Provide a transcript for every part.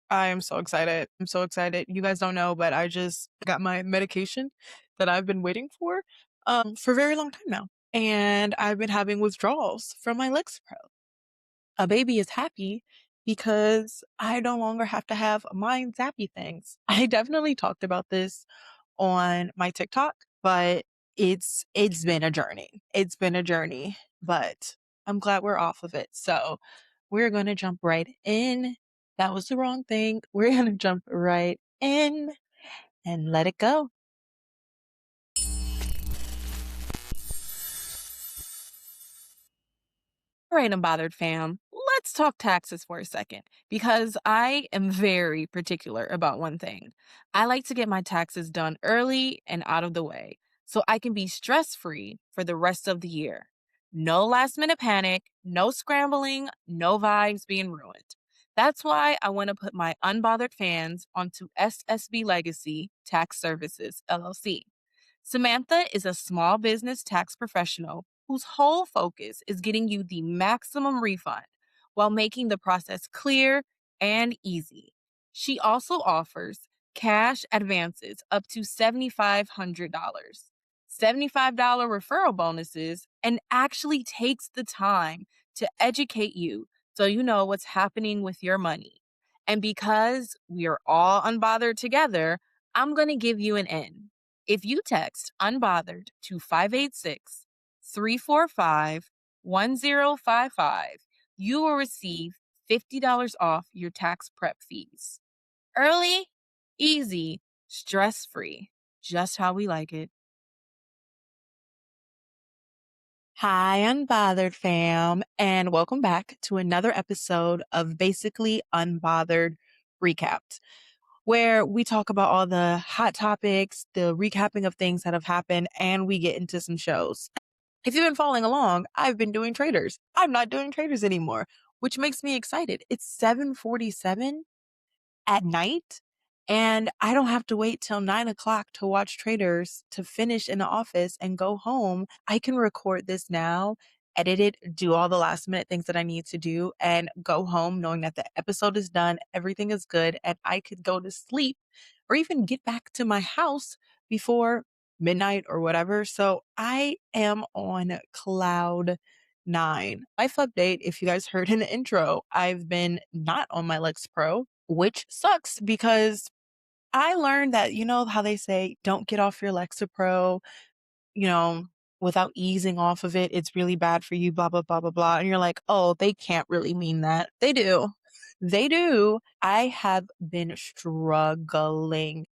I am so excited. I'm so excited. You guys don't know, but I just got my medication that I've been waiting for a very long time now. And I've been having withdrawals from my Lexapro. A baby is happy because I no longer have to have mind zappy things. I definitely talked about this on my TikTok, but it's been a journey. It's been a journey, but I'm glad we're off of it. So we're gonna jump right in. That was the wrong thing. We're gonna jump right in and let it go. All right, Unbothered fam, let's talk taxes for a second because I am very particular about one thing. I like to get my taxes done early and out of the way so I can be stress free for the rest of the year. No last minute panic, no scrambling, no vibes being ruined. That's why I want to put my unbothered fans onto SSB Legacy Tax Services, LLC. Samantha is a small business tax professional whose whole focus is getting you the maximum refund while making the process clear and easy. She also offers cash advances up to $7,500, $75 referral bonuses, and actually takes the time to educate you so you know what's happening with your money. And because we are all unbothered together, I'm going to give you an in. If you text unbothered to 586-345-1055, you will receive $50 off your tax prep fees. Early, easy, stress free, just how we like it. Hi, Unbothered fam, and welcome back to another episode of Basically Unbothered Recapped, where we talk about all the hot topics, the recapping of things that have happened, and we get into some shows. If you've been following along, I've been doing Traders. I'm not doing Traders anymore, which makes me excited. It's 7:47 at night, and I don't have to wait till 9 o'clock to watch Traders to finish in the office and go home. I can record this now, edit it, do all the last minute things that I need to do, and go home knowing that the episode is done, everything is good, and I could go to sleep or even get back to my house before midnight or whatever. So I am on cloud nine. Life update, if you guys heard in the intro, I've been not on my Lex Pro, which sucks because I learned that, you know how they say, don't get off your Lexapro, you know, without easing off of it. It's really bad for you, blah, blah, blah, blah, blah. And you're like, oh, they can't really mean that. They do. They do. I have been struggling.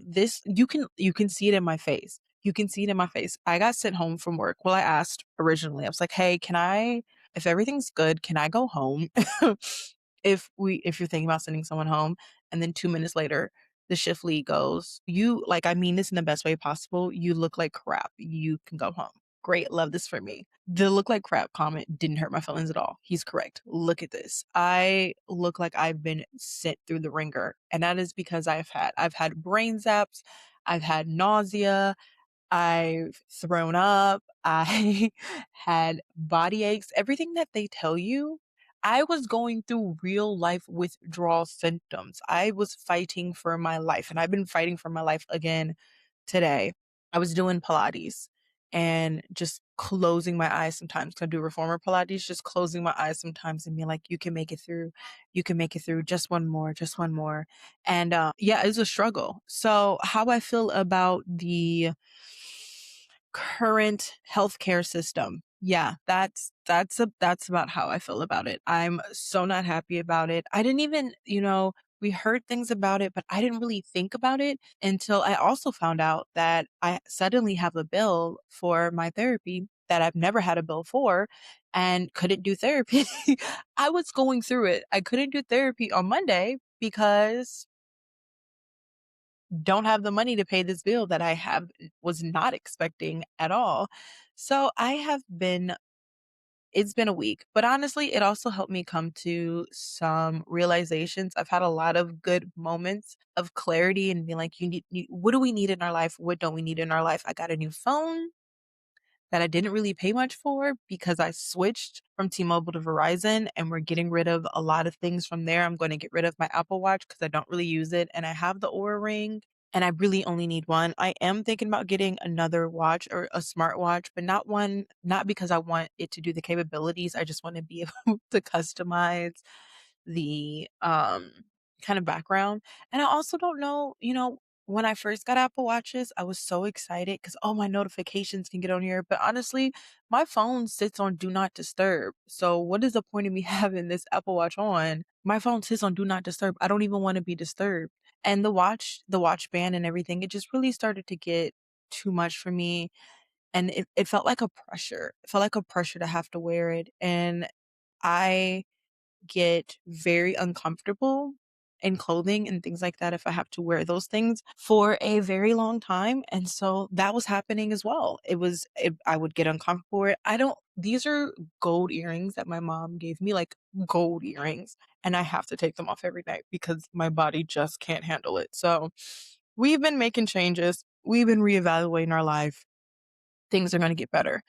This, you can see it in my face. You can see it in my face. I got sent home from work. Well, I asked originally, I was like, hey, if everything's good, can I go home? If you're thinking about sending someone home, and then 2 minutes later, the shift lead goes, you like, I mean this in the best way possible. You look like crap. You can go home. Great. Love this for me. The look like crap comment didn't hurt my feelings at all. He's correct. Look at this. I look like I've been sent through the ringer. And that is because I've had brain zaps. I've had nausea. I've thrown up. I had body aches, everything that they tell you. I was going through real life withdrawal symptoms. I was fighting for my life, and I've been fighting for my life again today. I was doing Pilates and just closing my eyes sometimes. 'Cause I do reformer Pilates, just closing my eyes sometimes and being like, you can make it through. You can make it through. Just one more, just one more. And yeah, it's a struggle. So, how I feel about the current healthcare system. Yeah, that's about how I feel about it. I'm so not happy about it. I didn't even, we heard things about it, but I didn't really think about it until I also found out that I suddenly have a bill for my therapy that I've never had a bill for and couldn't do therapy. I was going through it. I couldn't do therapy on Monday because don't have the money to pay this bill that I have was not expecting at all. So it's been a week, but honestly, it also helped me come to some realizations. I've had a lot of good moments of clarity and being like, what do we need in our life? What don't we need in our life? I got a new phone. that I didn't really pay much for because I switched from T-Mobile to Verizon and we're getting rid of a lot of things from there. I'm going to get rid of my Apple Watch because I don't really use it and I have the Oura Ring and I really only need one. I am thinking about getting another watch or a smartwatch, but not because I want it to do the capabilities. I just want to be able to customize the kind of background. And I also don't know, when I first got Apple Watches, I was so excited because all my notifications can get on here. But honestly, my phone sits on do not disturb. So what is the point of me having this Apple Watch on? My phone sits on do not disturb. I don't even want to be disturbed. And the watch band and everything, it just really started to get too much for me. And it felt like a pressure. It felt like a pressure to have to wear it. And I get very uncomfortable in clothing and things like that if I have to wear those things for a very long time. And so that was happening as well. I would get uncomfortable. These are gold earrings that my mom gave me, like gold earrings, and I have to take them off every night because my body just can't handle it. So we've been making changes. We've been reevaluating our life. Things are going to get better.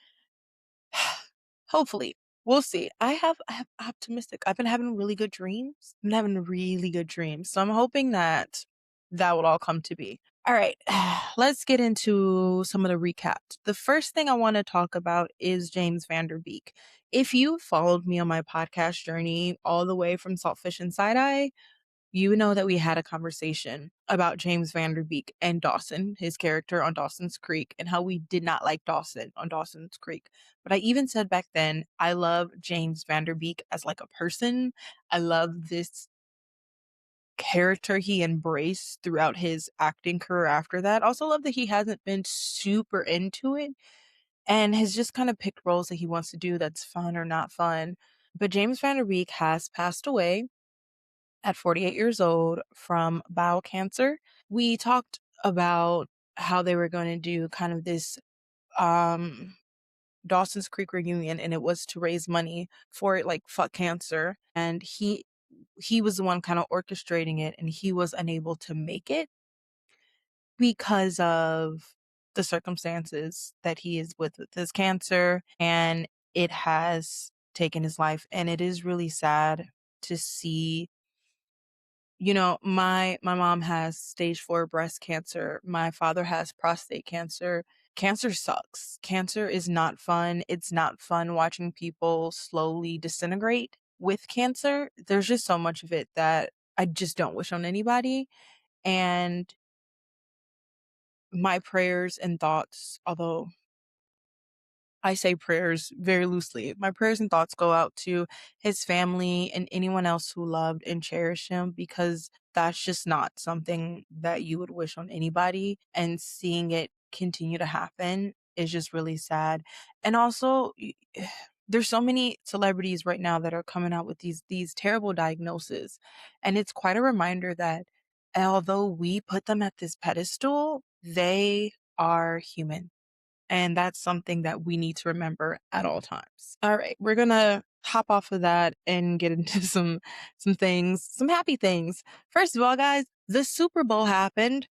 Hopefully. We'll see. I have optimistic. I've been having really good dreams. I've been having really good dreams. So I'm hoping that that will all come to be. All right. Let's get into some of the recaps. The first thing I want to talk about is James Van Der Beek. If you followed me on my podcast journey all the way from Saltfish and Side Eye, you know that we had a conversation about James Van Der Beek and Dawson, his character on Dawson's Creek, and how we did not like Dawson on Dawson's Creek. But I even said back then, I love James Van Der Beek as like a person. I love this character he embraced throughout his acting career after that. Also love that he hasn't been super into it and has just kind of picked roles that he wants to do that's fun or not fun. But James Van Der Beek has passed away at 48 years old from bowel cancer. We talked about how they were going to do kind of this um Dawson's Creek reunion, and it was to raise money for like fuck cancer, and he was the one kind of orchestrating it, and he was unable to make it because of the circumstances that he is with his cancer, and it has taken his life. And it is really sad to see. My mom has stage 4 breast cancer. My father has prostate cancer. Cancer sucks. Cancer is not fun. It's not fun watching people slowly disintegrate with cancer. There's just so much of it that I just don't wish on anybody. And my prayers and thoughts, although I say prayers very loosely. My prayers and thoughts go out to his family and anyone else who loved and cherished him, because that's just not something that you would wish on anybody. And seeing it continue to happen is just really sad. And also, there's so many celebrities right now that are coming out with these terrible diagnoses. And it's quite a reminder that although we put them at this pedestal, they are human. And that's something that we need to remember at all times. All right, we're gonna hop off of that and get into some things, some happy things. First of all, guys, the Super Bowl happened.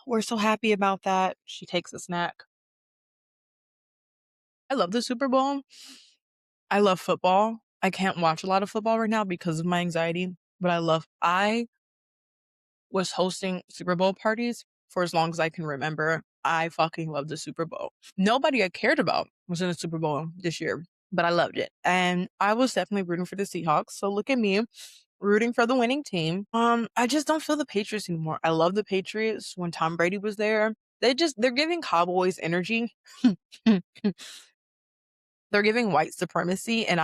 We're so happy about that. She takes a snack. I love the Super Bowl. I love football. I can't watch a lot of football right now because of my anxiety, but I was hosting Super Bowl parties for as long as I can remember. I fucking love the Super Bowl. Nobody I cared about was in the Super Bowl this year, but I loved it. And I was definitely rooting for the Seahawks. So look at me rooting for the winning team. I just don't feel the Patriots anymore. I love the Patriots when Tom Brady was there. They're giving Cowboys energy. They're giving white supremacy, and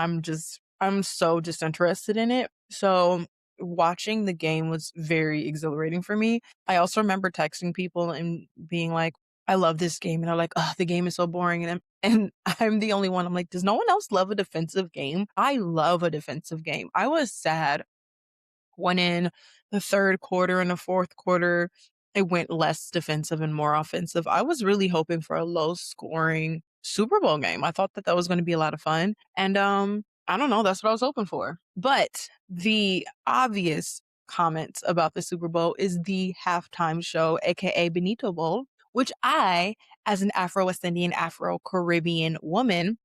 I'm so disinterested in it. So watching the game was very exhilarating for me. I also remember texting people and being like, I love this game. And they're like, oh, the game is so boring. And I'm the only one. I'm like, does no one else love a defensive game? I love a defensive game. I was sad when in the third quarter and the fourth quarter, it went less defensive and more offensive. I was really hoping for a low scoring Super Bowl game. I thought that that was going to be a lot of fun. And I don't know, that's what I was hoping for. But the obvious comments about the Super Bowl is the halftime show, aka Benito Bowl, which I, as an Afro-West Indian, Afro-Caribbean woman,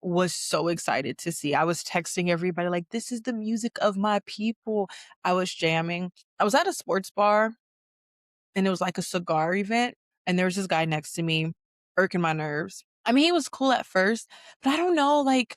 was so excited to see. I was texting everybody like, "This is the music of my people." I was jamming. I was at a sports bar and it was like a cigar event, and there was this guy next to me irking my nerves. I mean, he was cool at first, but I don't know, like,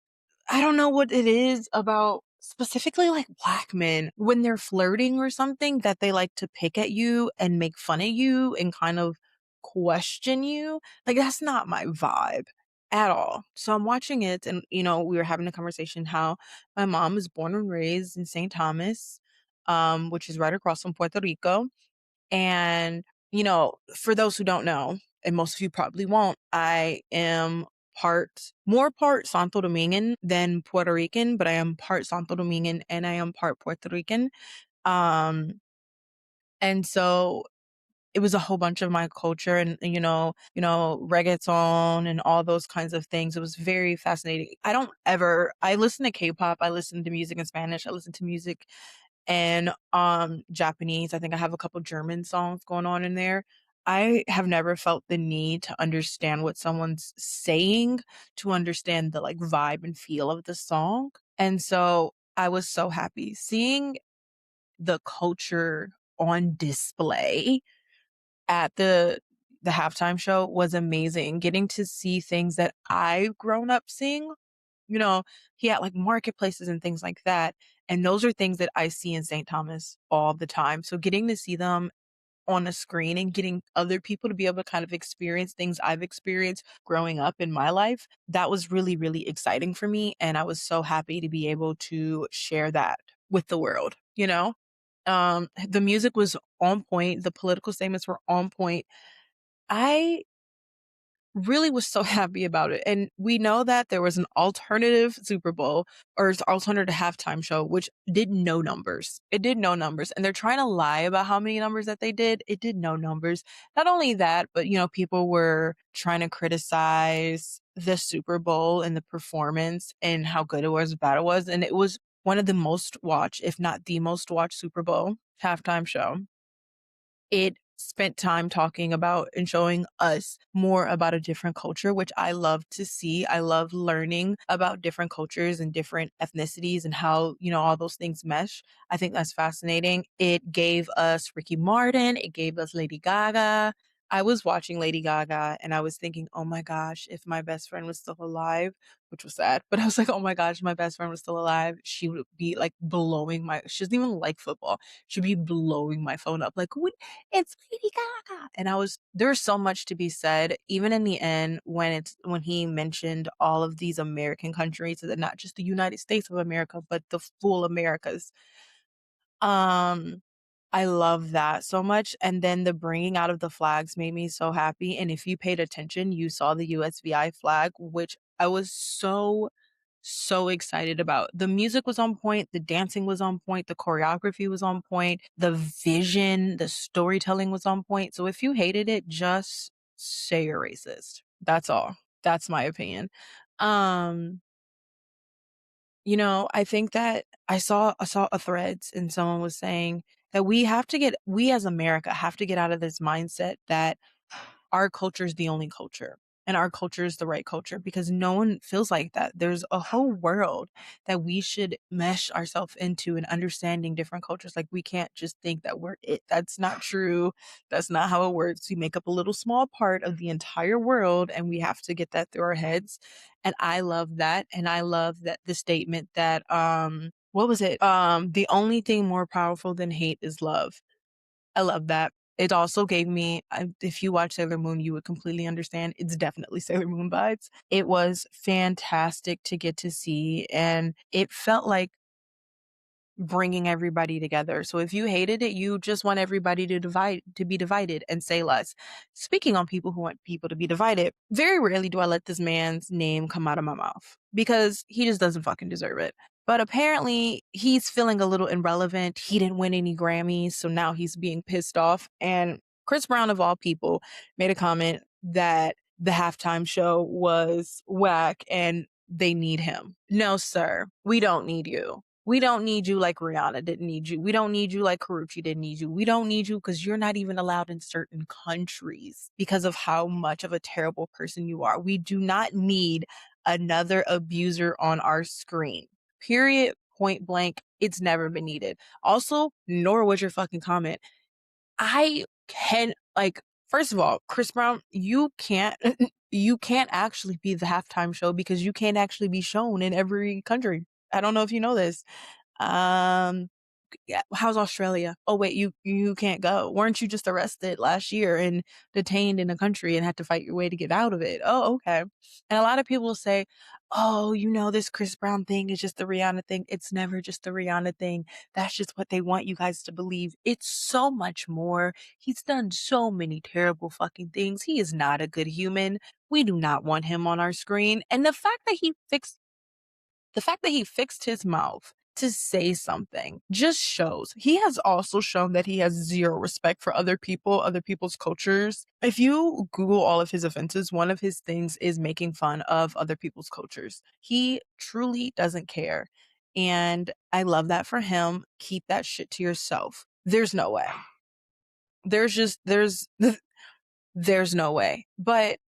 I don't know what it is about specifically like black men when they're flirting or something that they like to pick at you and make fun of you and kind of question you. Like, that's not my vibe at all. So I'm watching it, and we were having a conversation how my mom was born and raised in St. Thomas, which is right across from Puerto Rico. And, for those who don't know, and most of you probably won't, I am more part Santo Domingan than Puerto Rican, but I am part Santo Domingan and I am part Puerto Rican. Um, and so it was a whole bunch of my culture and, reggaeton and all those kinds of things. It was very fascinating. I listen to K-pop, I listen to music in Spanish, I listen to music and Japanese. I think I have a couple German songs going on in there. I have never felt the need to understand what someone's saying to understand the like vibe and feel of the song. And so I was so happy seeing the culture on display at the halftime show was amazing. Getting to see things that I've grown up seeing, you know, he had like marketplaces and things like that. And those are things that I see in St. Thomas all the time. So getting to see them on a screen and getting other people to be able to kind of experience things I've experienced growing up in my life, that was really, really exciting for me. And I was so happy to be able to share that with the world. The music was on point. The political statements were on point. I really was so happy about it. And we know that there was an alternative Super Bowl or alternative halftime show, which did no numbers. It did no numbers. And they're trying to lie about how many numbers that they did. It did no numbers. Not only that, but people were trying to criticize the Super Bowl and the performance and how good it was, bad it was. And it was one of the most watched, if not the most watched Super Bowl halftime show. It spent time talking about and showing us more about a different culture, which I love to see. I love learning about different cultures and different ethnicities and how, all those things mesh. I think that's fascinating. It gave us Ricky Martin, it gave us Lady Gaga. I was watching Lady Gaga and I was thinking, oh my gosh, if my best friend was still alive, which was sad, but I was like, oh my gosh, my best friend was still alive, she would be like she doesn't even like football. She'd be blowing my phone up like, what? It's Lady Gaga. And there's so much to be said, even in the end, when he mentioned all of these American countries, and not just the United States of America, but the full Americas. I love that so much. And then the bringing out of the flags made me so happy. And if you paid attention, you saw the USVI flag, which I was so excited about. The music was on point, the dancing was on point, the choreography was on point, the vision, the storytelling was on point. So if you hated it, just say you're racist. That's all. That's my opinion. Um, I think that I saw a threads and someone was saying that we as America have to get out of this mindset that our culture is the only culture and our culture is the right culture because no one feels like that. There's a whole world that we should mesh ourselves into and understanding different cultures. Like we can't just think that we're it. That's not true. That's not how it works. We make up a little small part of the entire world and we have to get that through our heads. And I love that. And I love that the statement that what was it? The only thing more powerful than hate is love. I love that. It also gave me, if you watch Sailor Moon, you would completely understand. It's definitely Sailor Moon vibes. It was fantastic to get to see, and it felt like bringing everybody together. So if you hated it, you just want everybody to be divided and say less. Speaking on people who want people to be divided, very rarely do I let this man's name come out of my mouth because he just doesn't fucking deserve it. But apparently he's feeling a little irrelevant. He didn't win any Grammys, so now he's being pissed off. And Chris Brown, of all people, made a comment that the halftime show was whack and they need him. No, sir, we don't need you. We don't need you like Rihanna didn't need you. We don't need you like Karrueche didn't need you. We don't need you because you're not even allowed in certain countries because of how much of a terrible person you are. We do not need another abuser on our screen. Period. Point blank. It's never been needed. Also, nor was your fucking comment. I can like, first of all, Chris Brown, you can't you can't actually be the halftime show because you can't actually be shown in every country. I don't know if you know this. Um yeah, how's Australia? Oh wait, you can't go. Weren't you just arrested last year and detained in a country and had to fight your way to get out of it? Oh, okay. And a lot of people will say, "Oh, this Chris Brown thing is just the Rihanna thing." It's never just the Rihanna thing. That's just what they want you guys to believe. It's so much more. He's done so many terrible fucking things. He is not a good human. We do not want him on our screen. And the fact that he fixed his mouth to say something just shows. He has also shown that he has zero respect for other people, other people's cultures. If you Google all of his offenses, one of his things is making fun of other people's cultures. He truly doesn't care. And I love that for him. Keep that shit to yourself. There's no way. There's no way. But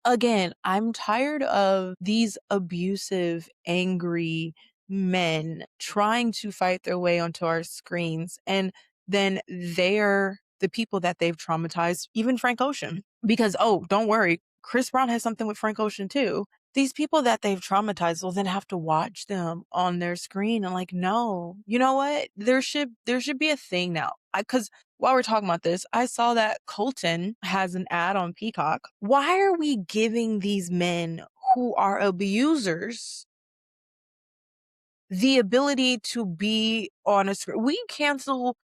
again, I'm tired of these abusive, angry men trying to fight their way onto our screens. And then they're the people that they've traumatized, even Frank Ocean. Because, oh, don't worry, Chris Brown has something with Frank Ocean too. These people that they've traumatized will then have to watch them on their screen and like, no, you know what? There should be a thing now. Cause while we're talking about this, I saw that Colton has an ad on Peacock. Why are we giving these men who are abusers the ability to be on a screen? We cancel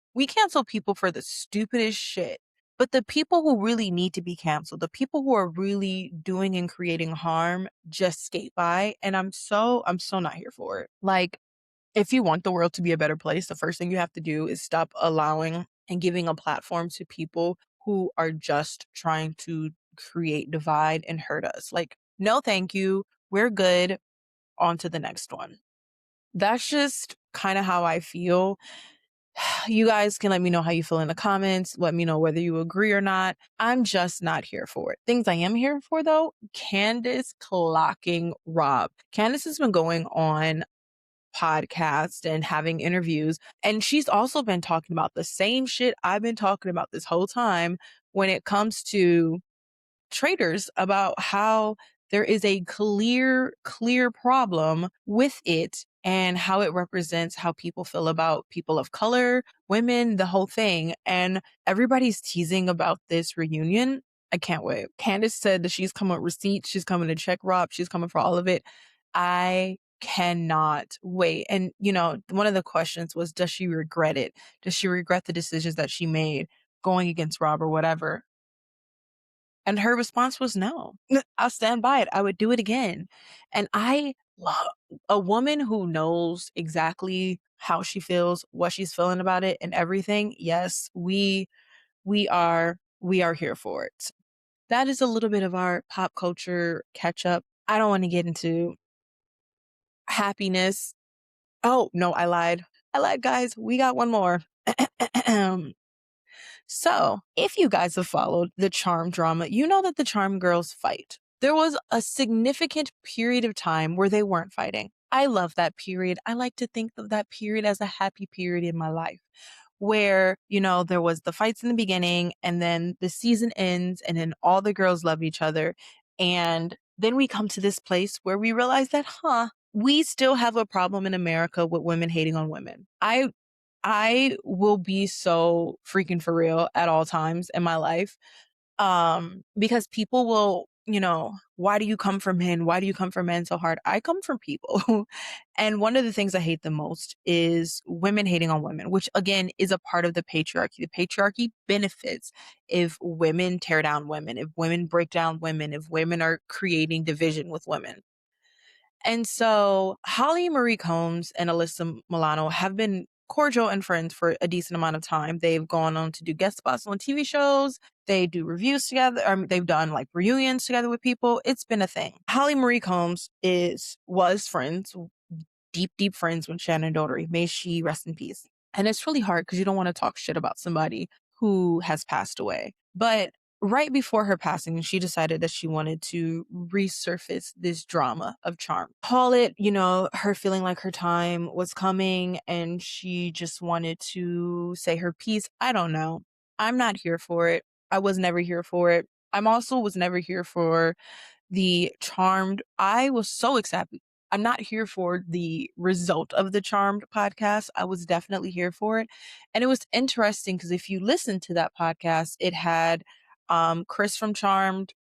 people for the stupidest shit. But the people who really need to be canceled, the people who are really doing and creating harm just skate by. And I'm so not here for it. Like, if you want the world to be a better place, the first thing you have to do is stop allowing and giving a platform to people who are just trying to create divide and hurt us. Like, no, thank you. We're good. On to the next one. That's just kind of how I feel. You guys can let me know how you feel in the comments. Let me know whether you agree or not. I'm just not here for it. Things I am here for though, Candace clocking Rob. Candace has been going on podcast and having interviews. And she's also been talking about the same shit I've been talking about this whole time when it comes to traders, about how there is a clear problem with it and how it represents how people feel about people of color, women, the whole thing. And everybody's teasing about this reunion. I can't wait. Candace said that she's coming with receipts. She's coming to check Rob. She's coming for all of it. I cannot wait. And, one of the questions was, does she regret it? Does she regret the decisions that she made going against Rob or whatever? And her response was no. I'll stand by it. I would do it again. And I love a woman who knows exactly how she feels, what she's feeling about it and everything. Yes, we are here for it. That is a little bit of our pop culture catch up. I don't want to get into happiness. Oh, no, I lied. Guys. We got one more. So, if you guys have followed the Charm drama, you know that the Charm girls fight. There was a significant period of time where they weren't fighting. I love that period. I like to think of that period as a happy period in my life where, there was the fights in the beginning and then the season ends and then all the girls love each other. And then we come to this place where we realize that, we still have a problem in America with women hating on women. I will be so freaking for real at all times in my life. Because people will, why do you come for men? Why do you come for men so hard? I come from people. And one of the things I hate the most is women hating on women, which again is a part of the patriarchy. The patriarchy benefits if women tear down women, if women break down women, if women are creating division with women. And so Holly Marie Combs and Alyssa Milano have been cordial and friends for a decent amount of time. They've gone on to do guest spots on TV shows. They do reviews together. They've done like reunions together with people. It's been a thing. Holly Marie Combs was friends deep, deep friends with Shannon Doherty. May she rest in peace. And it's really hard because you don't want to talk shit about somebody who has passed away. But right before her passing, she decided that she wanted to resurface this drama of charm. Call it, her feeling like her time was coming and she just wanted to say her piece. I don't know. I'm not here for it. I was never here for it. I'm also was never here for the Charmed. I was so excited. I'm not here for the result of the Charmed podcast. I was definitely here for it. And it was interesting because if you listen to that podcast, it had Chris from Charmed.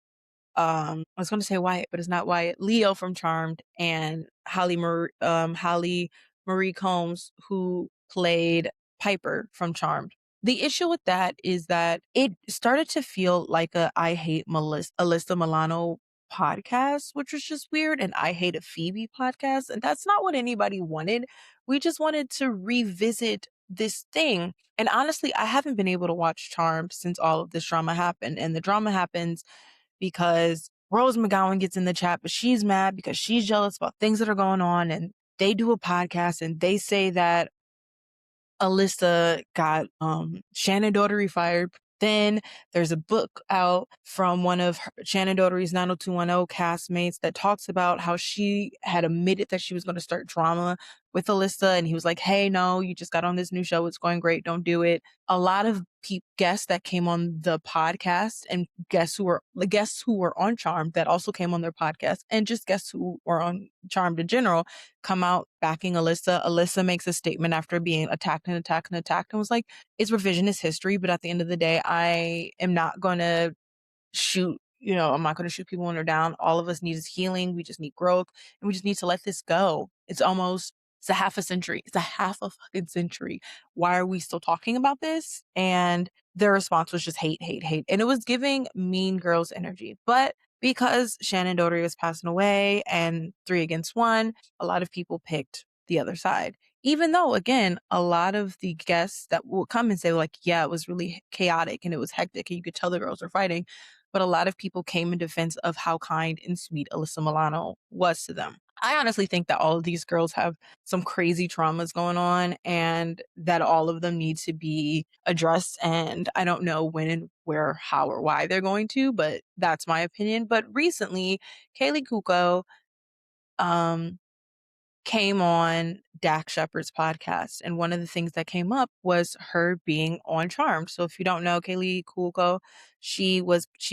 I was going to say Wyatt, but it's not Wyatt. Leo from Charmed and Holly Marie Combs, who played Piper from Charmed. The issue with that is that it started to feel like a I Hate Alyssa Milano podcast, which was just weird, and I Hate a Phoebe podcast. And that's not what anybody wanted. We just wanted to revisit this thing. And honestly, I haven't been able to watch Charmed since all of this drama happened. And the drama happens because Rose McGowan gets in the chat, but she's mad because she's jealous about things that are going on. And they do a podcast and they say that Alyssa got Shannon Daughtery fired. Then there's a book out from one of Shannon Daughtery's 90210 castmates that talks about how she had admitted that she was going to start drama with Alyssa. And he was like, hey, no, you just got on this new show. It's going great. Don't do it. A lot of guests that came on the podcast and guests who were on Charmed that also came on their podcast and just guests who were on Charmed in general come out backing Alyssa. Alyssa makes a statement after being attacked and attacked and attacked and was like, it's revisionist history, but at the end of the day, I am not going to shoot, I'm not going to shoot people when they're down. All of us need is healing. We just need growth and we just need to let this go. It's a half a century. It's a half a fucking century. Why are we still talking about this? And their response was just hate, hate, hate. And it was giving Mean Girls energy. But because Shannon Doherty was passing away and 3 against 1, a lot of people picked the other side. Even though, again, a lot of the guests that will come and say, like, yeah, it was really chaotic and it was hectic and you could tell the girls were fighting. But a lot of people came in defense of how kind and sweet Alyssa Milano was to them. I honestly think that all of these girls have some crazy traumas going on and that all of them need to be addressed. And I don't know when and where, how, or why they're going to, but that's my opinion. But recently, Kaylee Kuko came on Dax Shepard's podcast. And one of the things that came up was her being on Charmed. So if you don't know Kaylee Kuko, she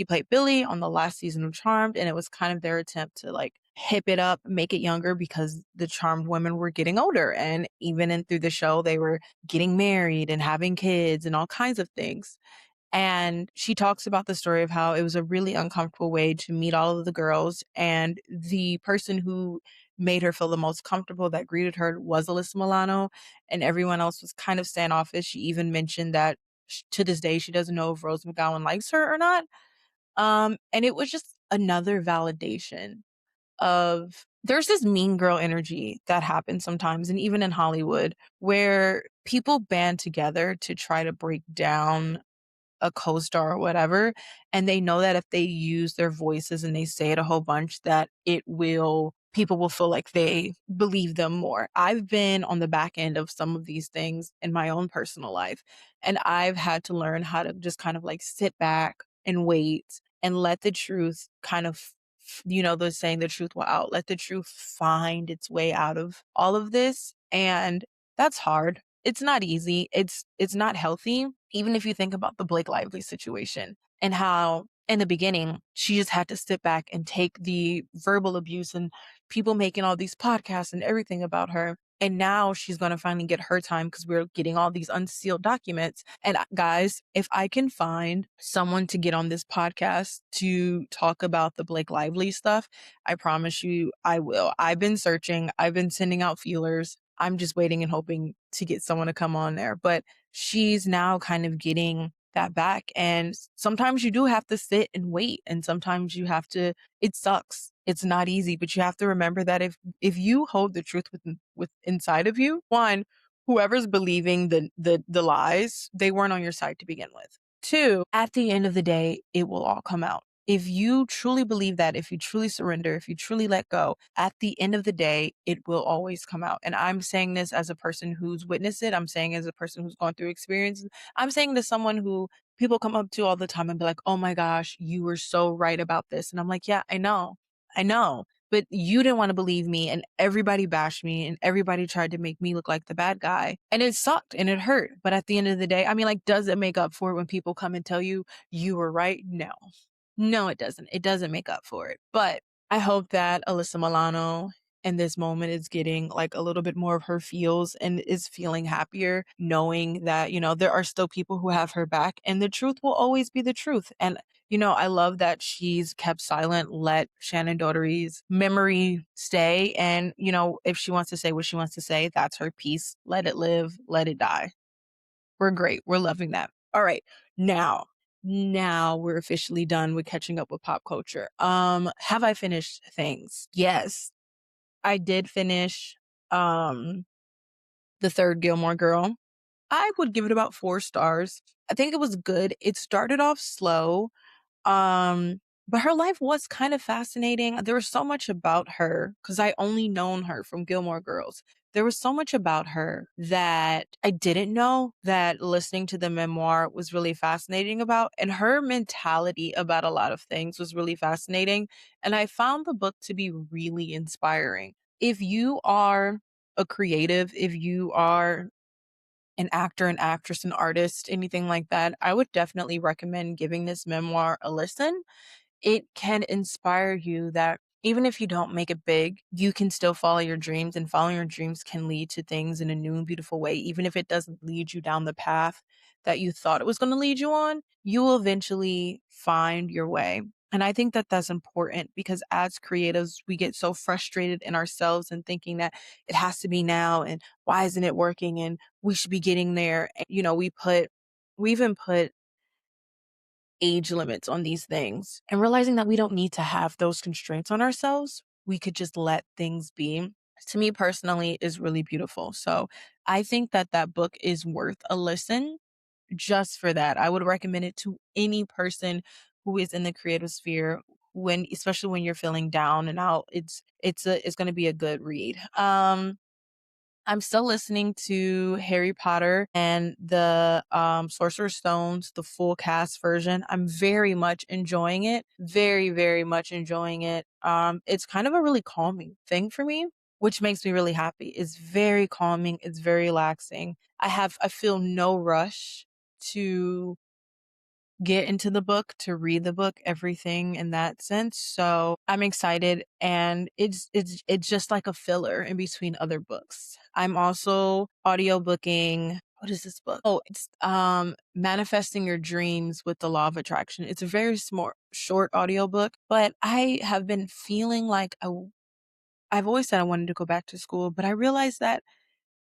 played Billy on the last season of Charmed, and it was kind of their attempt to like hip it up, make it younger because the Charmed women were getting older. And even through the show, they were getting married and having kids and all kinds of things. And she talks about the story of how it was a really uncomfortable way to meet all of the girls. And the person who made her feel the most comfortable that greeted her was Alyssa Milano. And everyone else was kind of standoffish. She even mentioned that to this day, she doesn't know if Rose McGowan likes her or not. And it was just another validation of there's this mean girl energy that happens sometimes. And even in Hollywood, where people band together to try to break down a co-star or whatever, and they know that if they use their voices and they say it a whole bunch that people will feel like they believe them more. I've been on the back end of some of these things in my own personal life, and I've had to learn how to just kind of like sit back and wait and let the truth kind of they're saying the truth will out, let the truth find its way out of all of this. And that's hard. It's not easy. It's not healthy. Even if you think about the Blake Lively situation and how in the beginning she just had to sit back and take the verbal abuse and people making all these podcasts and everything about her. And now she's going to finally get her time because we're getting all these unsealed documents. And guys, if I can find someone to get on this podcast to talk about the Blake Lively stuff, I promise you I will. I've been searching. I've been sending out feelers. I'm just waiting and hoping to get someone to come on there. But she's now kind of getting that back. And sometimes you do have to sit and wait. And sometimes you have to, it sucks. It's not easy, but you have to remember that if you hold the truth with inside of you, one, whoever's believing the lies, they weren't on your side to begin with. Two, at the end of the day, it will all come out. If you truly believe that, if you truly surrender, if you truly let go, at the end of the day, it will always come out. And I'm saying this as a person who's witnessed it. I'm saying as a person who's gone through experiences. I'm saying to someone who people come up to all the time and be like, oh my gosh, you were so right about this. And I'm like, yeah, I know. I know. But you didn't want to believe me, and everybody bashed me, and everybody tried to make me look like the bad guy. And it sucked and it hurt. But at the end of the day, I mean, like, does it make up for it when people come and tell you you were right? No. No, it doesn't. It doesn't make up for it. But I hope that Alyssa Milano in this moment is getting like a little bit more of her feels and is feeling happier, knowing that, there are still people who have her back and the truth will always be the truth. And, I love that she's kept silent, let Shannon Doherty's memory stay. And, if she wants to say what she wants to say, that's her piece. Let it live, let it die. We're great. We're loving that. All right. Now we're officially done with catching up with pop culture. Have I finished things? Yes. I did finish the third Gilmore Girl. I would give it about 4 stars. I think it was good. It started off slow. But her life was kind of fascinating. There was so much about her because I only known her from Gilmore Girls. There was so much about her that I didn't know that listening to the memoir was really fascinating about. And her mentality about a lot of things was really fascinating. And I found the book to be really inspiring. If you are a creative, if you are an actor, an actress, an artist, anything like that, I would definitely recommend giving this memoir a listen. It can inspire you that even if you don't make it big, you can still follow your dreams, and following your dreams can lead to things in a new and beautiful way. Even if it doesn't lead you down the path that you thought it was going to lead you on, you will eventually find your way. And I think that that's important because as creatives, we get so frustrated in ourselves and thinking that it has to be now and why isn't it working and we should be getting there. And, we even put age limits on these things and realizing that we don't need to have those constraints on ourselves. We could just let things be. To me personally is really beautiful. So I think that that book is worth a listen just for that. I would recommend it to any person who is in the creative sphere especially when you're feeling down and out. It's going to be a good read. I'm still listening to Harry Potter and the Sorcerer's Stones, the full cast version. I'm very much enjoying it. Very, very much enjoying it. It's kind of a really calming thing for me, which makes me really happy. It's very calming. It's very relaxing. I feel no rush to get into the book, to read the book, everything in that sense. So I'm excited, and it's just like a filler in between other books. I'm also audiobooking. What is this book? Oh, it's Manifesting Your Dreams with the Law of Attraction. It's a very smart, short audiobook, but I have been feeling like I've always said I wanted to go back to school, but I realized that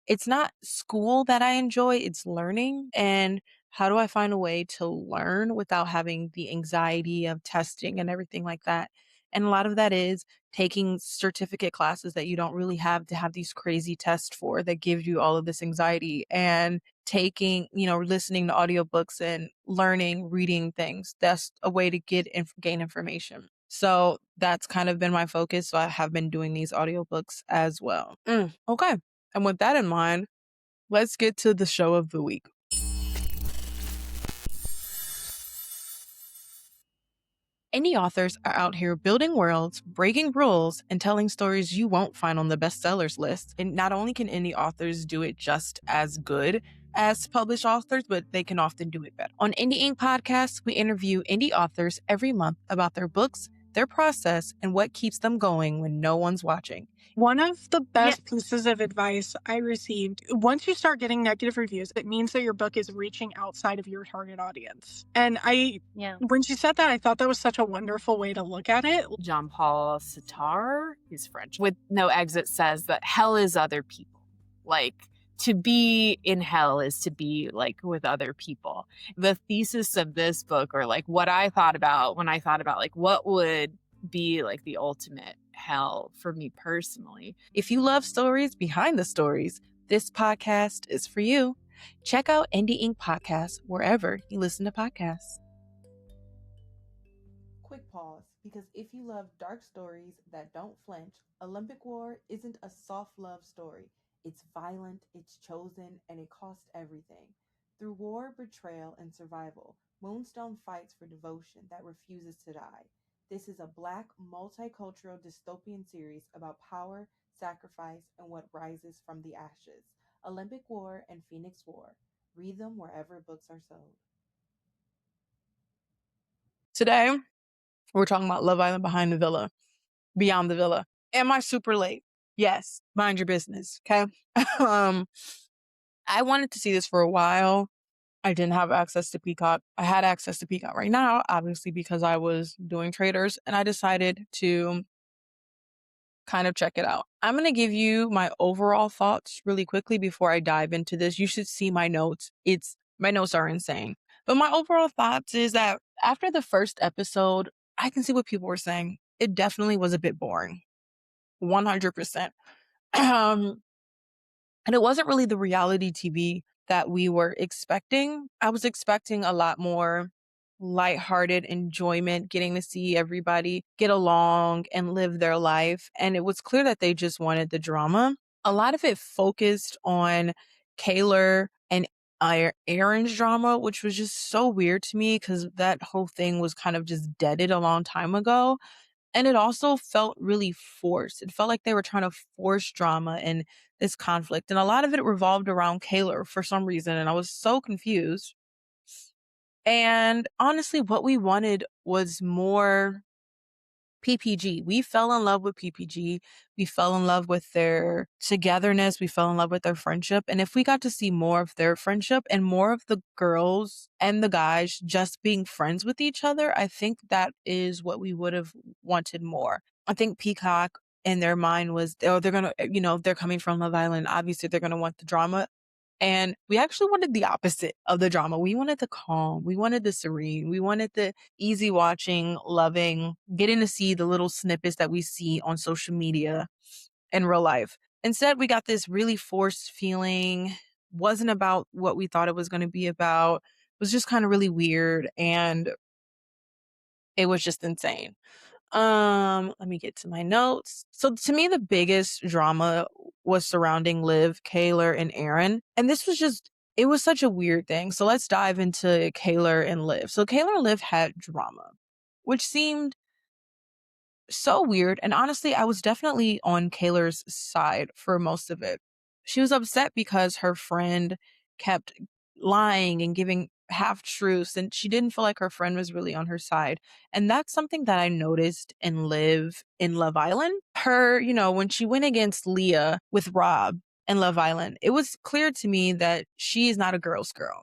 it's not school that I enjoy, it's learning. And how do I find a way to learn without having the anxiety of testing and everything like that? And a lot of that is taking certificate classes that you don't really have to have these crazy tests for that gives you all of this anxiety, and taking, listening to audiobooks and learning, reading things. That's a way to gain information. So that's kind of been my focus. So I have been doing these audiobooks as well. Okay. And with that in mind, let's get to the show of the week. Indie authors are out here building worlds, breaking rules, and telling stories you won't find on the bestsellers list. And not only can indie authors do it just as good as published authors, but they can often do it better. On Indie Ink Podcast, we interview indie authors every month about their books, their process, and what keeps them going when no one's watching. One of the best pieces of advice I received, once you start getting negative reviews, it means that your book is reaching outside of your target audience. And when she said that, I thought that was such a wonderful way to look at it. Jean-Paul Sartre, he's French, with No Exit says that hell is other people. Like, to be in hell is to be like with other people. The thesis of this book, or like what I thought about when I thought about like what would be like the ultimate hell for me personally. If you love stories behind the stories, this podcast is for you. Check out Indie Ink Podcast wherever you listen to podcasts. quick pause, because if you love dark stories that don't flinch, Olympic War isn't a soft love story. It's violent, it's chosen, and it costs everything. Through war, betrayal, and survival, Moonstone fights for devotion that refuses to die. This is a black, multicultural dystopian series about power, sacrifice, and what rises from the ashes. Olympic War and Phoenix War. Read them wherever books are sold. Today, we're talking about Love Island Behind the Villa, Beyond the Villa. Am I super late? Yes. Mind your business, okay? I wanted to see this for a while. I didn't have access to Peacock. I had access to Peacock right now, obviously, because I was doing Traders, and I decided to kind of check it out. I'm going to give you my overall thoughts really quickly before I dive into this. You should see my notes. My notes are insane. But my overall thoughts is that after the first episode, I can see what people were saying. It definitely was a bit boring. 100%. And it wasn't really the reality TV that we were expecting. I was expecting a lot more lighthearted enjoyment, getting to see everybody get along and live their life. And it was clear that they just wanted the drama. A lot of it focused on Kaylor and Aaron's drama, which was just so weird to me because that whole thing was kind of just deaded a long time ago. And it also felt really forced. It felt like they were trying to force drama and this conflict. And a lot of it revolved around Kaylor for some reason. And I was so confused. And honestly, what we wanted was more PPG. We fell in love with PPG. We fell in love with their togetherness. We fell in love with their friendship. And if we got to see more of their friendship and more of the girls and the guys just being friends with each other, I think that is what we would have wanted more. I think Peacock in their mind was, oh, they're going to, they're coming from Love Island. Obviously, they're going to want the drama. And we actually wanted the opposite of the drama. We wanted the calm. We wanted the serene. We wanted the easy watching, loving, getting to see the little snippets that we see on social media in real life. Instead, we got this really forced feeling. Wasn't about what we thought it was going to be about. It was just kind of really weird. And it was just insane. Let me get to my notes. So to me, the biggest drama was surrounding Liv, Kaylor, and Aaron. And this was just, it was such a weird thing. So let's dive into Kaylor and Liv. So Kaylor and Liv had drama, which seemed so weird. And honestly, I was definitely on Kaylor's side for most of it. She was upset because her friend kept lying and giving half truths, and she didn't feel like her friend was really on her side. And that's something that I noticed in Liv in Love Island. Her, when she went against Leah with Rob in Love Island, it was clear to me that she is not a girl's girl.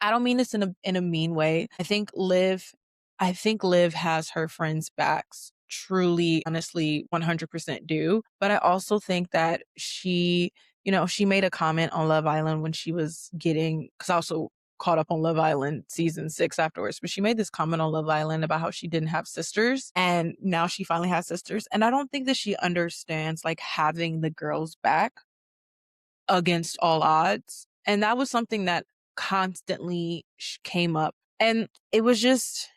I don't mean this in a mean way. I think Liv has her friends' backs. Truly, honestly, 100% do. But I also think that she made a comment on Love Island when she was because I also caught up on Love Island season 6 afterwards, but she made this comment on Love Island about how she didn't have sisters, and now she finally has sisters. And I don't think that she understands like having the girls back against all odds. And that was something that constantly came up. And it was just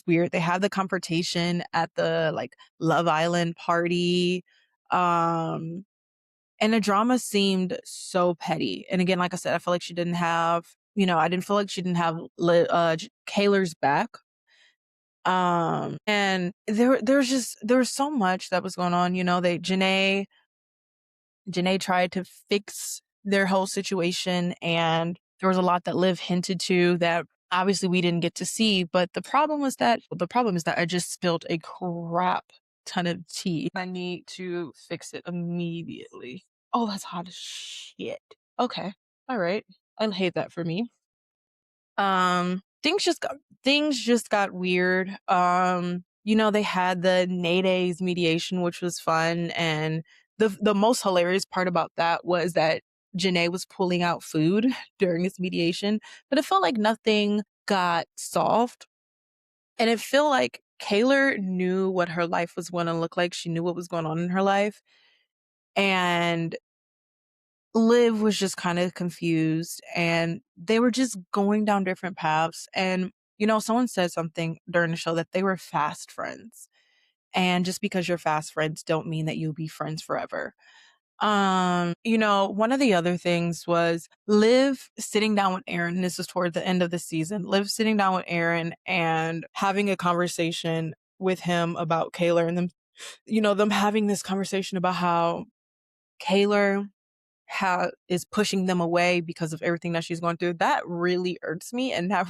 weird. They had the confrontation at the Love Island party. And the drama seemed so petty. And again, like I said, I felt like she didn't have, I didn't feel like she didn't have Kaylor's back. And there was so much that was going on. Janae tried to fix their whole situation, and there was a lot that Liv hinted to that obviously we didn't get to see. But the problem is that I just spilled a crap ton of tea. I need to fix it immediately. Oh, that's hot as shit. Okay. All right. I'll hate that for me. Things just got weird. They had the Nade's mediation, which was fun, and the most hilarious part about that was that Janae was pulling out food during this mediation, but it felt like nothing got solved. And it felt like Kaylor knew what her life was going to look like. She knew what was going on in her life. And Liv was just kind of confused, and they were just going down different paths. And someone said something during the show that they were fast friends. And just because you're fast friends don't mean that you'll be friends forever. One of the other things was Liv sitting down with Aaron. This was toward the end of the season. Liv sitting down with Aaron and having a conversation with him about Kaylor, and them having this conversation about how Kaylor is pushing them away because of everything that she's going through. That really irks me, and that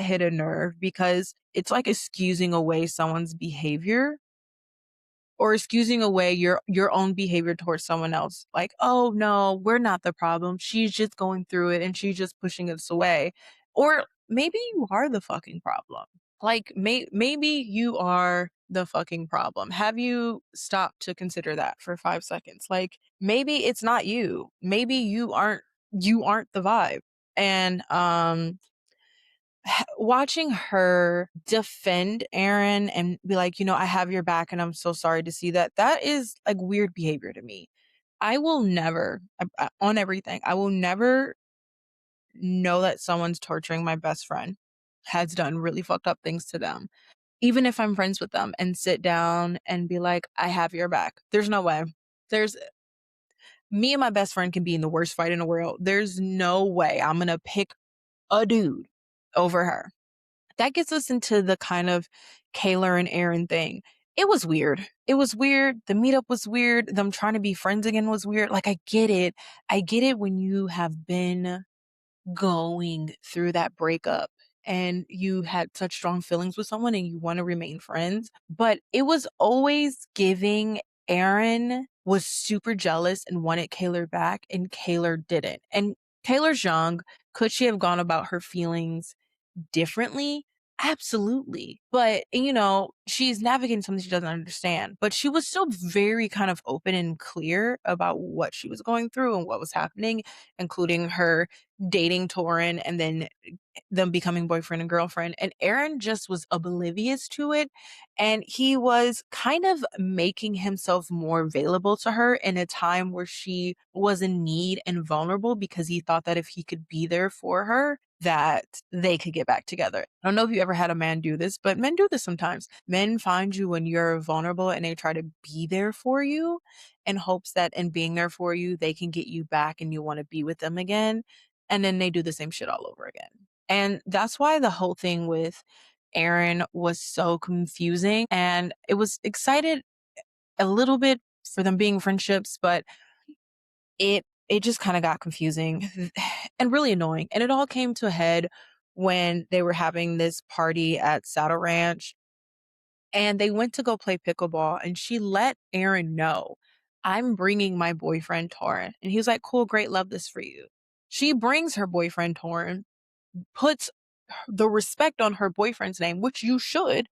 hit a nerve, because it's like excusing away someone's behavior, or excusing away your own behavior towards someone else. Like, oh no, we're not the problem. She's just going through it and she's just pushing us away. Or maybe you are the fucking problem. Like, maybe you are the fucking problem. Have you stopped to consider that for 5 seconds? Like, maybe it's not you. Maybe you aren't the vibe. And watching her defend Aaron and be like, I have your back and I'm so sorry to see that. That is like weird behavior to me. I will never, on everything, I will never know that someone's torturing my best friend, has done really fucked up things to them, even if I'm friends with them, and sit down and be like, I have your back. There's no way. Me and my best friend can be in the worst fight in the world. There's no way I'm going to pick a dude over her. That gets us into the kind of Kaylor and Aaron thing. It was weird. The meetup was weird. Them trying to be friends again was weird. Like, I get it. I get it when you have been going through that breakup and you had such strong feelings with someone and you want to remain friends. But it was always giving Aaron was super jealous and wanted Kaylor back, and Kaylor didn't. And Kaylor's young. Could she have gone about her feelings differently? Absolutely. But, she's navigating something she doesn't understand. But she was still very kind of open and clear about what she was going through and what was happening, including her dating Torin and then them becoming boyfriend and girlfriend. And Aaron just was oblivious to it. And he was kind of making himself more available to her in a time where she was in need and vulnerable, because he thought that if he could be there for her, that they could get back together. I don't know if you ever had a man do this, but men do this sometimes. Men find you when you're vulnerable and they try to be there for you in hopes that in being there for you, they can get you back and you want to be with them again. And then they do the same shit all over again. And that's why the whole thing with Aaron was so confusing. And it was excited a little bit for them being friendships, but it just kind of got confusing and really annoying. And it all came to a head when they were having this party at Saddle Ranch, and they went to go play pickleball, and she let Aaron know, I'm bringing my boyfriend Torin. And he was like, cool, great, love this for you. She brings her boyfriend Torin, puts the respect on her boyfriend's name, which you should,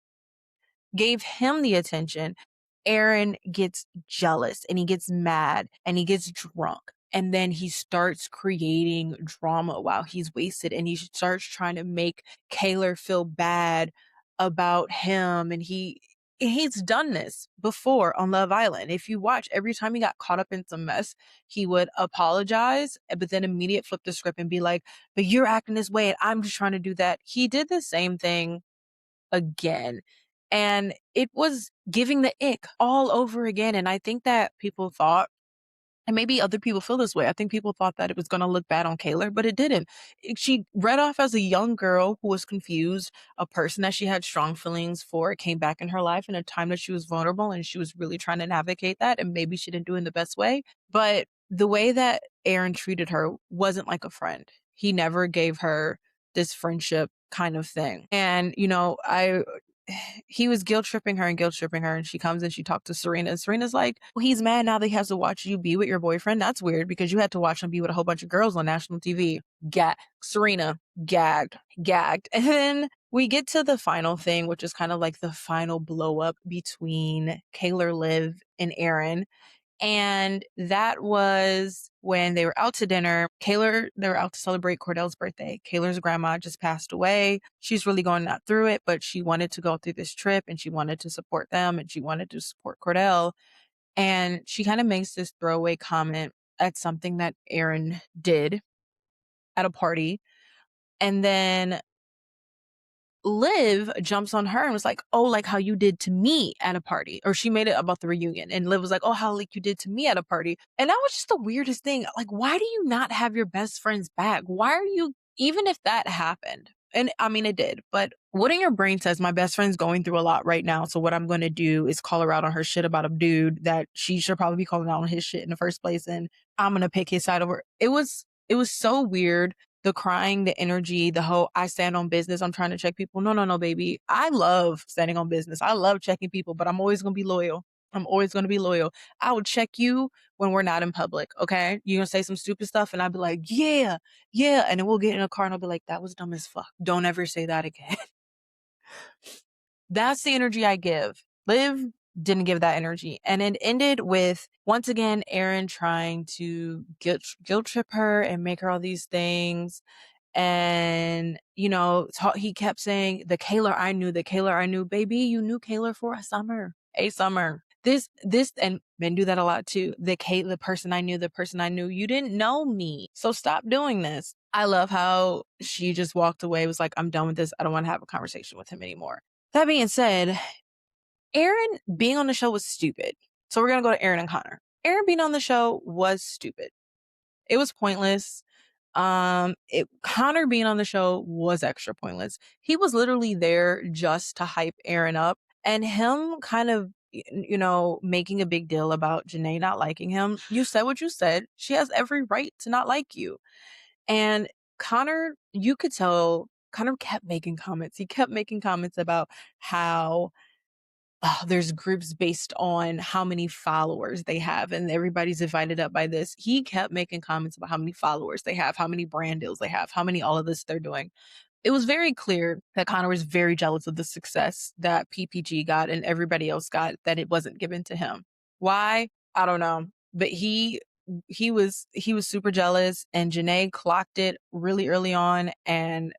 gave him the attention. Aaron gets jealous and he gets mad and he gets drunk. And then he starts creating drama while he's wasted, and he starts trying to make Kaylor feel bad about him. And he's done this before on Love Island. If you watch, every time he got caught up in some mess, he would apologize, but then immediately flip the script and be like, but you're acting this way and I'm just trying to do that. He did the same thing again. And it was giving the ick all over again. And I think that people thought, and maybe other people feel this way, I think people thought that it was going to look bad on Kaylor, but it didn't. She read off as a young girl who was confused, a person that she had strong feelings for, came back in her life in a time that she was vulnerable and she was really trying to navigate that. And maybe she didn't do it in the best way. But the way that Aaron treated her wasn't like a friend. He never gave her this friendship kind of thing. And, he was guilt tripping her, and she comes and she talked to Serena, and Serena's like, well, he's mad now that he has to watch you be with your boyfriend. That's weird, because you had to watch him be with a whole bunch of girls on national TV. Serena gagged. And then we get to the final thing, which is kind of like the final blow up between Kaylor, Liv, and Aaron. And that was when they were out to dinner. They were out to celebrate Cordell's birthday. Kaylor's grandma just passed away. She's really going not through it, but she wanted to go through this trip and she wanted to support them and she wanted to support Cordell. And she kind of makes this throwaway comment at something that Aaron did at a party. And then Liv jumps on her and was like, oh, like how you did to me at a party. Or she made it about the reunion. And Liv was like, oh, how like you did to me at a party. And that was just the weirdest thing. Like, why do you not have your best friend's back? Why are you, even if that happened, and I mean, it did, but what in your brain says my best friend's going through a lot right now. So what I'm going to do is call her out on her shit about a dude that she should probably be calling out on his shit in the first place. And I'm going to pick his side over. It was so weird. The crying, the energy, the whole I stand on business. I'm trying to check people. No, baby. I love standing on business. I love checking people, but I'm always going to be loyal. I'm always going to be loyal. I will check you when we're not in public. Okay. You're going to say some stupid stuff and I'll be like, yeah. And then we'll get in a car and I'll be like, that was dumb as fuck. Don't ever say that again. That's the energy I give. Liv didn't give that energy. And it ended with, once again, Aaron trying to guilt trip her and make her all these things. And, you know, he kept saying, the Kayla I knew, baby, you knew Kayla for a summer. This, and men do that a lot too. The person I knew, you didn't know me. So stop doing this. I love how she just walked away, was like, I'm done with this. I don't want to have a conversation with him anymore. That being said, Aaron being on the show was stupid. So we're going to go to Aaron and Connor. Aaron being on the show was stupid. It was pointless. Connor being on the show was extra pointless. He was literally there just to hype Aaron up, and him kind of, you know, making a big deal about Janae not liking him. You said what you said. She has every right to not like you. And Connor, you could tell, Connor kept making comments. He kept making comments about how there's groups based on how many followers they have, and everybody's divided up by this. He kept making comments about how many followers they have, how many brand deals they have, how many all of this they're doing. It was very clear that Connor was very jealous of the success that PPG got and everybody else got, that it wasn't given to him. Why? I don't know. But he was super jealous, and Janae clocked it really early on, and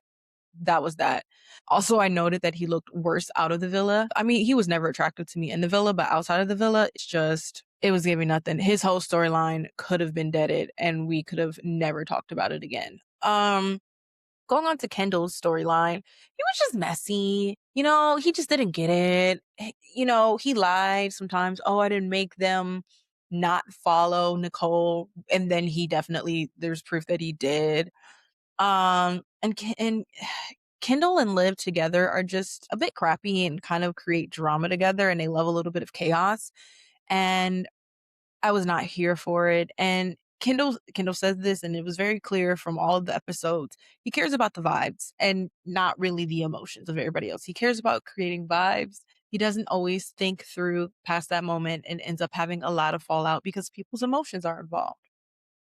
that was that. Also, I noted that he looked worse out of the villa. I mean, he was never attractive to me in the villa, but outside of the villa, it was giving nothing. His whole storyline could have been deaded and we could have never talked about it again. Going on to Kendall's storyline, he was just messy. You know, he just didn't get it. You know, he lied sometimes. Oh, I didn't make them not follow Nicole. And then there's proof that he did. And Kendall and Liv together are just a bit crappy and kind of create drama together, and they love a little bit of chaos. And I was not here for it. And Kendall says this, and it was very clear from all of the episodes. He cares about the vibes and not really the emotions of everybody else. He cares about creating vibes. He doesn't always think through past that moment and ends up having a lot of fallout because people's emotions are involved.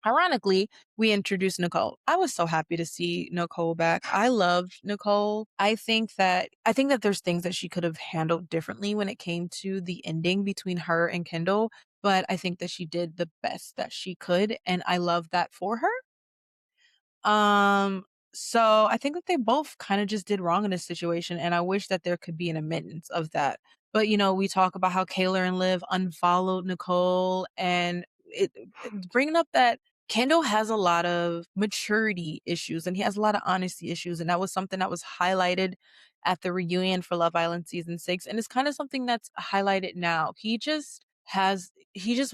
Ironically, we introduced Nicole. I was so happy to see Nicole back. I loved Nicole. I think that there's things that she could have handled differently when it came to the ending between her and Kendall, but I think that she did the best that she could, and I love that for her. So I think that they both kind of just did wrong in this situation, and I wish that there could be an amendment of that. But you know, we talk about how Kayla and Liv unfollowed Nicole, and bringing up that Kendall has a lot of maturity issues and he has a lot of honesty issues. And that was something that was highlighted at the reunion for Love Island season 6. And it's kind of something that's highlighted now. He just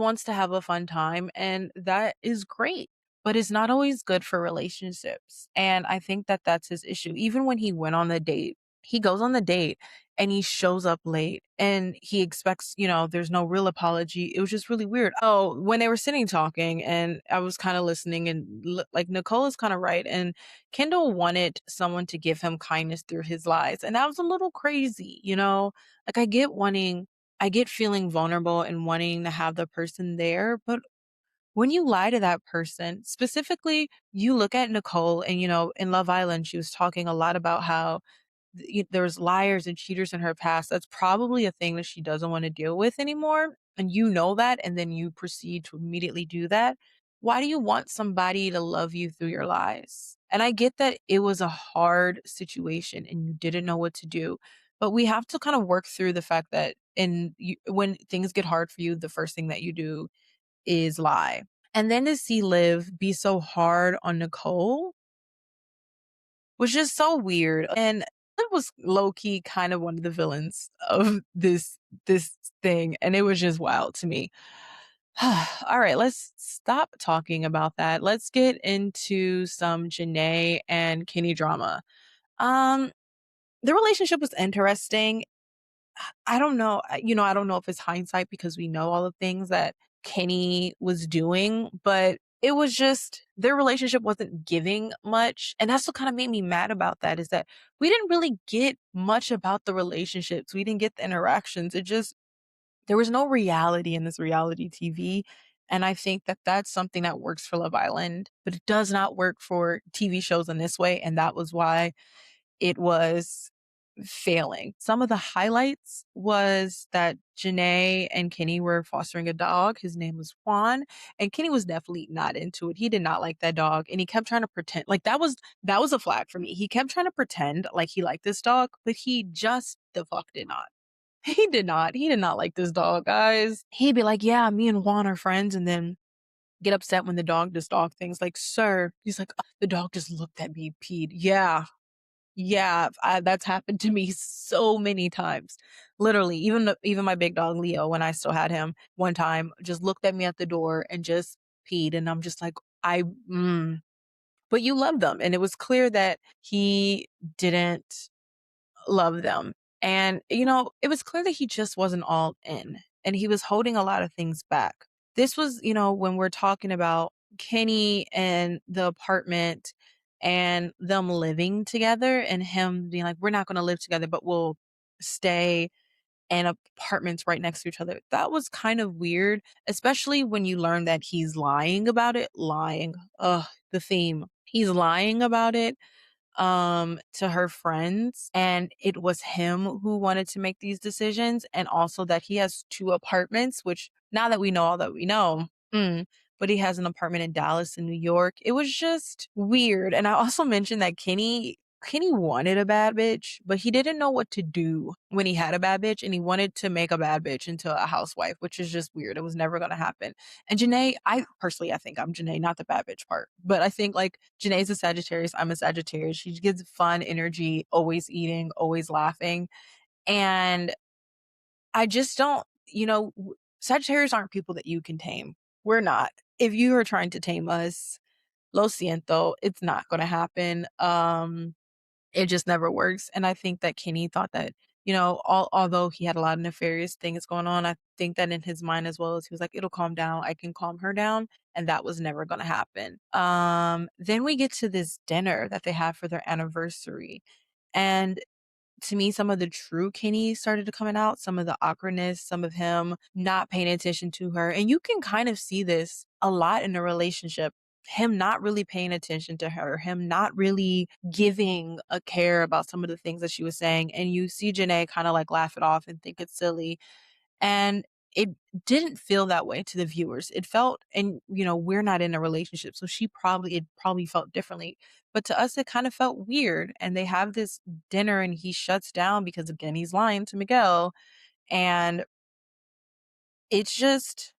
wants to have a fun time, and that is great. But it's not always good for relationships. And I think that that's his issue. Even when he went on the date, he goes on the date and he shows up late and he expects, you know, there's no real apology. It was just really weird. Oh, when they were sitting talking and I was kind of listening, and like Nicole is kind of right. And Kendall wanted someone to give him kindness through his lies. And that was a little crazy, you know, like I get feeling vulnerable and wanting to have the person there. But when you lie to that person, specifically, you look at Nicole and, you know, in Love Island, she was talking a lot about how there was liars and cheaters in her past. That's probably a thing that she doesn't want to deal with anymore. And you know that, and then you proceed to immediately do that. Why do you want somebody to love you through your lies? And I get that it was a hard situation and you didn't know what to do, but we have to kind of work through the fact that when things get hard for you, the first thing that you do is lie. And then to see Liv be so hard on Nicole was just so weird. And was low key kind of one of the villains of this thing, and it was just wild to me. All right, let's stop talking about that. Let's get into some Janae and Kenny drama. Um, the relationship was interesting. I don't know. I don't know if it's hindsight because we know all the things that Kenny was doing, but it was just their relationship wasn't giving much. And that's what kind of made me mad about that is that we didn't really get much about the relationships. We didn't get the interactions. There was no reality in this reality TV. And I think that that's something that works for Love Island, but it does not work for TV shows in this way. And that was why it was failing. Some of the highlights was that Janae and Kenny were fostering a dog. His name was Juan, and Kenny was definitely not into it. He did not like that dog, and he kept trying to pretend like that was a flag for me. He kept trying to pretend like he liked this dog, but he just the fuck did not. He did not. He did not like this dog, guys. He'd be like, "Yeah, me and Juan are friends," and then get upset when the dog does dog things. Like, sir, he's like, the dog just looked at me, peed. Yeah, yeah, that's happened to me so many times. Literally, even my big dog Leo, when I still had him, one time just looked at me at the door and just peed, and I'm just like, I, but you love them, and it was clear that he didn't love them, and it was clear that he just wasn't all in, and he was holding a lot of things back. This was, when we're talking about Kenny and the apartment and them living together and him being like, we're not going to live together, but we'll stay in apartments right next to each other. That was kind of weird, especially when you learn that he's lying about it. Lying. Ugh, the theme. He's lying about it to her friends, and it was him who wanted to make these decisions, and also that he has two apartments, which now that we know all that we know, but he has an apartment in Dallas and New York. It was just weird. And I also mentioned that Kenny wanted a bad bitch, but he didn't know what to do when he had a bad bitch, and he wanted to make a bad bitch into a housewife, which is just weird. It was never going to happen. And Janae, I think I'm Janae, not the bad bitch part, but I think like Janae's a Sagittarius. I'm a Sagittarius. She gives fun energy, always eating, always laughing. And I just don't, Sagittarius aren't people that you can tame. We're not. If you are trying to tame us, lo siento, it's not going to happen. It just never works. And I think that Kenny thought that, although he had a lot of nefarious things going on, I think that in his mind as well as he was like, it'll calm down. I can calm her down. And that was never going to happen. Then we get to this dinner that they have for their anniversary. And to me, some of the true Kenny started to coming out, some of the awkwardness, some of him not paying attention to her. And you can kind of see this a lot in a relationship. Him not really paying attention to her, him not really giving a care about some of the things that she was saying. And you see Janae kind of like laugh it off and think it's silly. And it didn't feel that way to the viewers. It felt, and we're not in a relationship, so it probably felt differently. But to us, it kind of felt weird. And they have this dinner and he shuts down because again, he's lying to Miguel. And it's just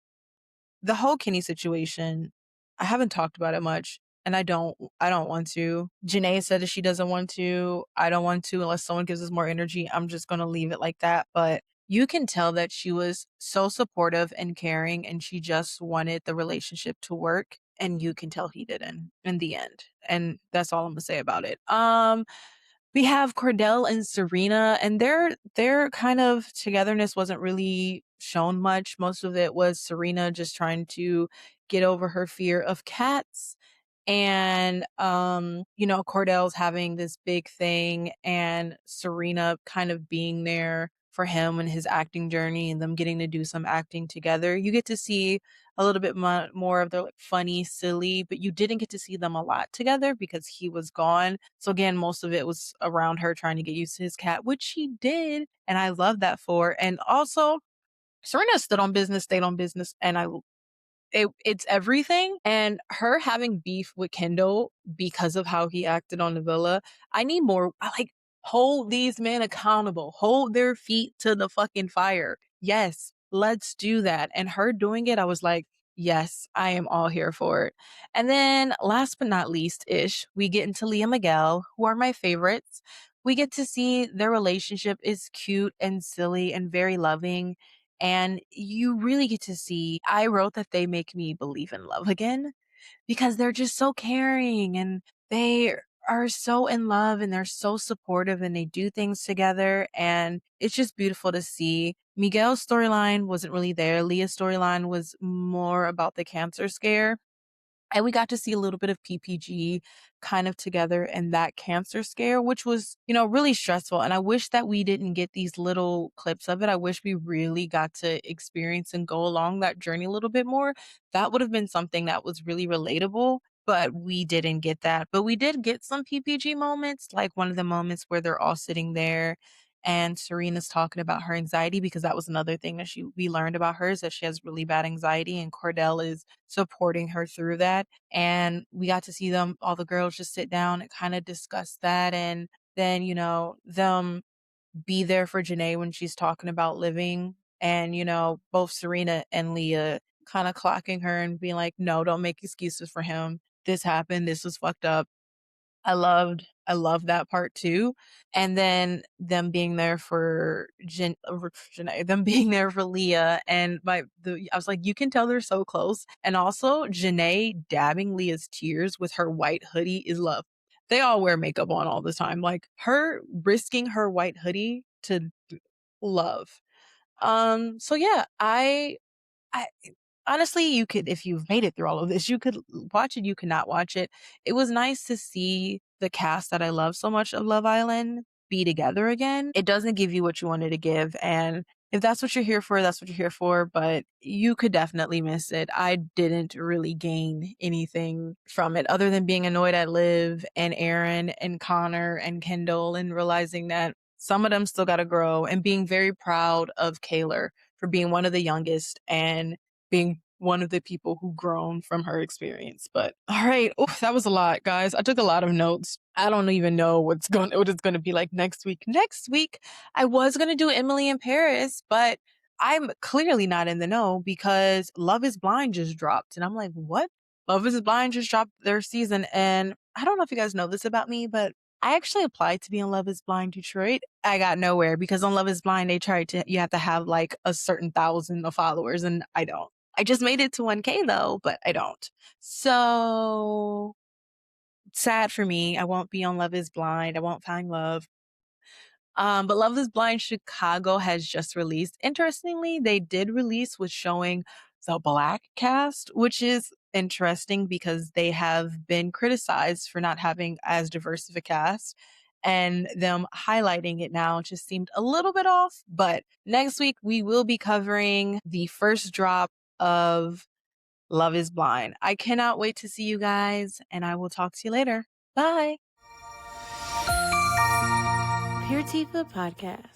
the whole Kenny situation. I haven't talked about it much. And I don't want to. Janae said that she doesn't want to. I don't want to unless someone gives us more energy. I'm just going to leave it like that. But you can tell that she was so supportive and caring and she just wanted the relationship to work. And you can tell he didn't in the end. And that's all I'm gonna say about it. We have Cordell and Serena, and their kind of togetherness wasn't really shown much. Most of it was Serena just trying to get over her fear of cats. And Cordell's having this big thing and Serena kind of being there for him and his acting journey and them getting to do some acting together. You get to see a little bit more of their like funny, silly, but you didn't get to see them a lot together because he was gone. So again, most of it was around her trying to get used to his cat, which she did. And I love that for. And also Serena stood on business, stayed on business, and it's everything. And her having beef with Kendall because of how he acted on the villa. I need more. I like hold these men accountable, hold their feet to the fucking fire. Yes, let's do that. And her doing it, I was like, yes, I am all here for it. And then last but not least ish, we get into Leah Miguel, who are my favorites. we get to see their relationship is cute and silly and very loving. And you really get to see, I wrote that they make me believe in love again because they're just so caring and they are so in love and they're so supportive and they do things together. And it's just beautiful to see. Miguel's storyline wasn't really there. Leah's storyline was more about the cancer scare. And we got to see a little bit of PPG kind of together in that cancer scare, which was, really stressful. And I wish that we didn't get these little clips of it. I wish we really got to experience and go along that journey a little bit more. That would have been something that was really relatable, but we didn't get that. But we did get some PPG moments, like one of the moments where they're all sitting there and Serena's talking about her anxiety, because that was another thing that we learned about her, is that she has really bad anxiety, and Cordell is supporting her through that. And we got to see all the girls just sit down and kind of discuss that. And then, them be there for Janae when she's talking about living. And, both Serena and Leah kind of clocking her and being like, no, don't make excuses for him. This happened. This was fucked up. I loved that part too. And then them being there for Janae, them being there for Leah, and I was like, you can tell they're so close. And also Janae dabbing Leah's tears with her white hoodie is love. They all wear makeup on all the time. Like, her risking her white hoodie to love. So yeah, I honestly, you could, if you've made it through all of this, you could watch it, you could not watch it. It was nice to see the cast that I love so much of Love Island be together again. It doesn't give you what you wanted to give. And if that's what you're here for, that's what you're here for. But you could definitely miss it. I didn't really gain anything from it other than being annoyed at Liv and Aaron and Connor and Kendall, and realizing that some of them still got to grow, and being very proud of Kaylor for being one of the youngest and being one of the people who grown from her experience. But all right, that was a lot, guys. I took a lot of notes. I don't even know what it's going to be like next week. Next week, I was going to do Emily in Paris, but I'm clearly not in the know because Love is Blind just dropped. And I'm like, what? Love is Blind just dropped their season. And I don't know if you guys know this about me, but I actually applied to be on Love is Blind Detroit. I got nowhere because on Love is Blind, you have to have like a certain 1,000 of followers, and I don't. I just made it to 1K though, but I don't. So sad for me. I won't be on Love is Blind. I won't find love. But Love is Blind Chicago has just released. Interestingly, they did release with showing the Black cast, which is interesting because they have been criticized for not having as diverse of a cast. And them highlighting it now just seemed a little bit off. But next week, we will be covering the first drop of Love is Blind. I cannot wait to see you guys, and I will talk to you later. Bye. Pure Tifa Podcast.